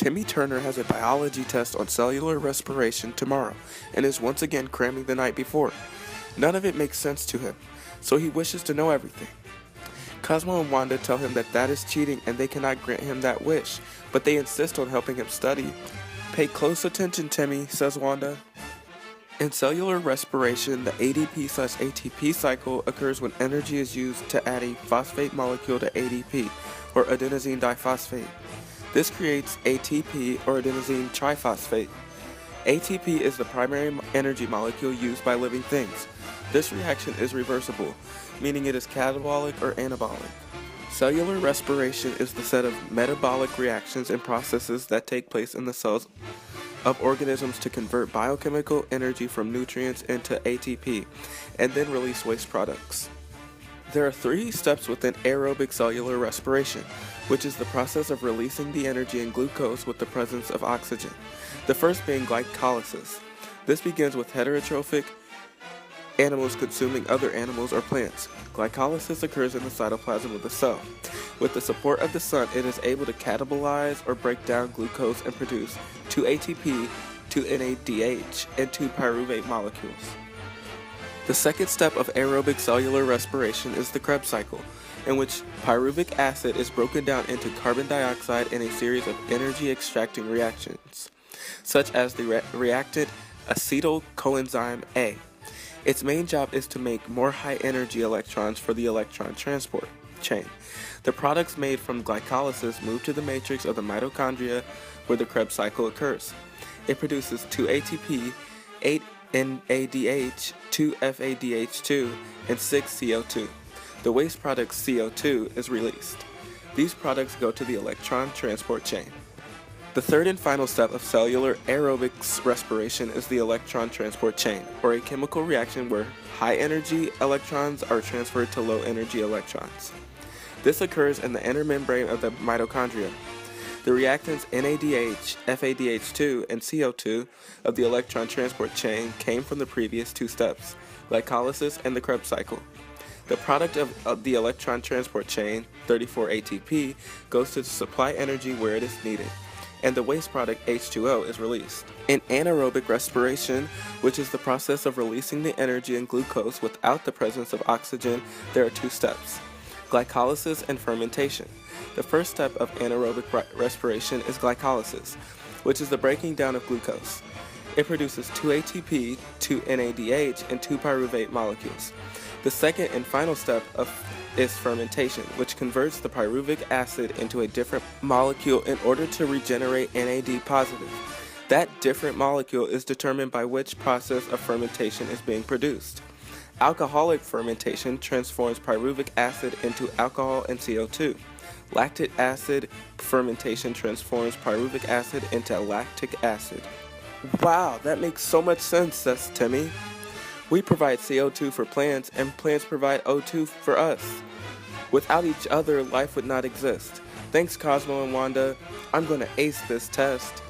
Timmy Turner has a biology test on cellular respiration tomorrow and is once again cramming the night before. None of it makes sense to him, so he wishes to know everything. Cosmo and Wanda tell him that is cheating and they cannot grant him that wish, but they insist on helping him study. "Pay close attention, Timmy," says Wanda. In cellular respiration, the ADP/ATP cycle occurs when energy is used to add a phosphate molecule to ADP, or adenosine diphosphate. This creates ATP, or adenosine triphosphate. ATP is the primary energy molecule used by living things. This reaction is reversible, meaning it is catabolic or anabolic. Cellular respiration is the set of metabolic reactions and processes that take place in the cells of organisms to convert biochemical energy from nutrients into ATP and then release waste products. There are 3 steps within aerobic cellular respiration, which is the process of releasing the energy in glucose with the presence of oxygen. The first being glycolysis. This begins with heterotrophic animals consuming other animals or plants. Glycolysis occurs in the cytoplasm of the cell. With the support of the sun, it is able to catabolize or break down glucose and produce 2 ATP, 2 NADH, and 2 pyruvate molecules. The second step of aerobic cellular respiration is the Krebs cycle, in which pyruvic acid is broken down into carbon dioxide in a series of energy-extracting reactions, such as the reactant acetyl coenzyme A. Its main job is to make more high-energy electrons for the electron transport chain. The products made from glycolysis move to the matrix of the mitochondria where the Krebs cycle occurs. It produces 2 ATP, 8 NADH, 2 FADH2, and 6 CO2. The waste product CO2 is released. These products go to the electron transport chain. The third and final step of cellular aerobic respiration is the electron transport chain, or a chemical reaction where high-energy electrons are transferred to low-energy electrons. This occurs in the inner membrane of the mitochondria. The reactants NADH, FADH2, and CO2 of the electron transport chain came from the previous 2 steps, glycolysis and the Krebs cycle. The product of the electron transport chain, 34 ATP, goes to supply energy where it is needed, and the waste product H2O is released. In anaerobic respiration, which is the process of releasing the energy in glucose without the presence of oxygen, there are 2 steps, glycolysis and fermentation. The first step of anaerobic respiration is glycolysis, which is the breaking down of glucose. It produces 2 ATP, 2 NADH, and 2 pyruvate molecules. The second and final step is fermentation, which converts the pyruvic acid into a different molecule in order to regenerate NAD positive. That different molecule is determined by which process of fermentation is being produced. Alcoholic fermentation transforms pyruvic acid into alcohol and CO2. Lactic acid fermentation transforms pyruvic acid into lactic acid. Wow, that makes so much sense, says Timmy. We provide CO2 for plants, and plants provide O2 for us. Without each other, life would not exist. Thanks, Cosmo and Wanda. I'm going to ace this test.